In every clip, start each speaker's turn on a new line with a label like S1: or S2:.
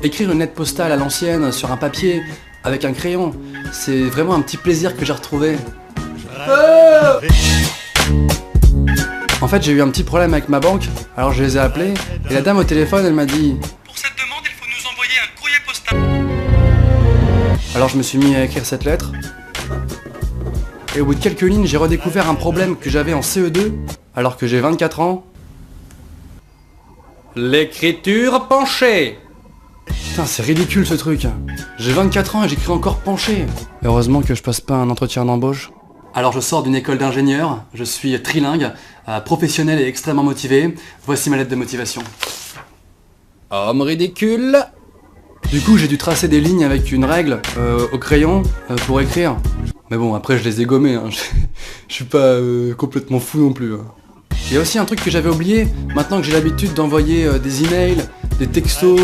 S1: Écrire une lettre postale à l'ancienne sur un papier avec un crayon, c'est vraiment un petit plaisir que j'ai retrouvé. En fait, j'ai eu un petit problème avec ma banque, alors je les ai appelés, et la dame au téléphone, elle m'a dit « Pour cette demande, il faut nous envoyer un courrier postal. » Alors je me suis mis à écrire cette lettre, et au bout de quelques lignes, j'ai redécouvert un problème que j'avais en CE2, alors que j'ai 24 ans. L'écriture penchée. Putain, c'est ridicule ce truc. J'ai 24 ans et j'écris encore penché. Heureusement que je passe pas un entretien d'embauche. Alors je sors d'une école d'ingénieur, je suis trilingue, professionnel et extrêmement motivé. Voici ma lettre de motivation. Homme ridicule. Du coup j'ai dû tracer des lignes avec une règle au crayon pour écrire. Mais bon, après je les ai gommées, hein. Je suis pas complètement fou non plus. Il y a aussi un truc que j'avais oublié, maintenant que j'ai l'habitude d'envoyer des emails, des textos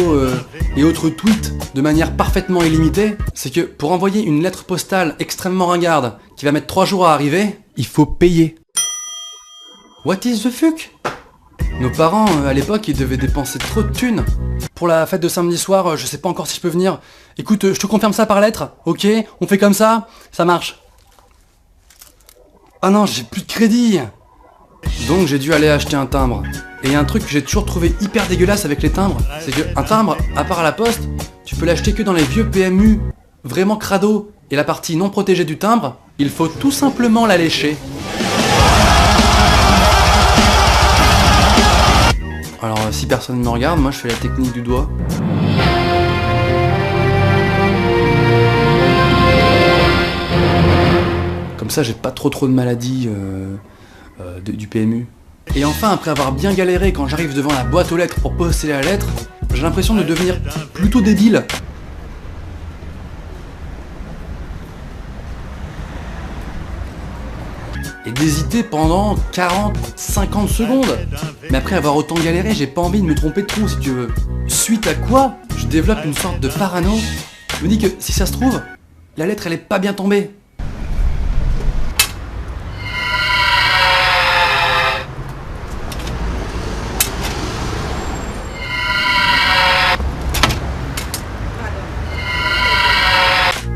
S1: et autres tweets de manière parfaitement illimitée, c'est que pour envoyer une lettre postale extrêmement ringarde qui va mettre 3 jours à arriver, il faut payer. What is the fuck? Nos parents, à l'époque, ils devaient dépenser trop de thunes. Pour la fête de samedi soir, je sais pas encore si je peux venir. Écoute, je te confirme ça par lettre, ok? On fait comme ça marche. Ah non, j'ai plus de crédit. Donc j'ai dû aller acheter un timbre. Et il y a un truc que j'ai toujours trouvé hyper dégueulasse avec les timbres, c'est qu'un timbre, à part à la poste, tu peux l'acheter que dans les vieux PMU, vraiment crado. Et la partie non protégée du timbre, il faut tout simplement la lécher. Alors si personne ne me regarde, moi je fais la technique du doigt. Comme ça j'ai pas trop de maladies du PMU. Et enfin, après avoir bien galéré quand j'arrive devant la boîte aux lettres pour poster la lettre, j'ai l'impression de devenir plutôt débile. Et d'hésiter pendant 40-50 secondes. Mais après avoir autant galéré, j'ai pas envie de me tromper trop si tu veux. Suite à quoi, je développe une sorte de parano. Je me dis que si ça se trouve, la lettre elle est pas bien tombée.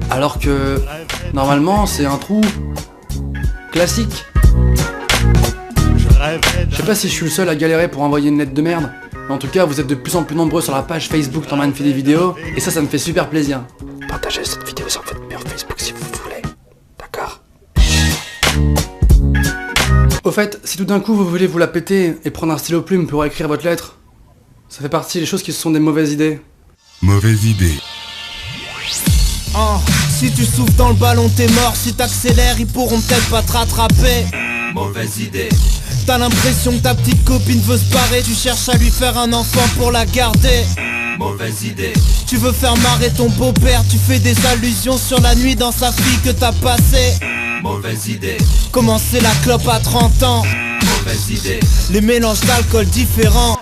S1: Alors que, normalement, c'est un trou classique. Je sais pas si je suis le seul à galérer pour envoyer une lettre de merde, mais en tout cas, vous êtes de plus en plus nombreux sur la page Facebook Norman fait des vidéos, et ça me fait super plaisir. Partagez cette vidéo sur votre mur Facebook si vous voulez, d'accord? Au fait, si tout d'un coup vous voulez vous la péter et prendre un stylo plume pour écrire votre lettre, ça fait partie des choses qui sont des mauvaises idées.
S2: Mauvaise idée.
S3: Si tu souffles dans le ballon t'es mort, si t'accélères ils pourront peut-être pas te rattraper.
S2: Mauvaise idée.
S3: T'as l'impression que ta petite copine veut se barrer, tu cherches à lui faire un enfant pour la garder.
S2: Mauvaise idée.
S3: Tu veux faire marrer ton beau-père, tu fais des allusions sur la nuit dans sa fille que t'as passée.
S2: Mauvaise idée.
S3: Commencer la clope à 30 ans.
S2: Mauvaise idée.
S3: Les mélanges d'alcool différents.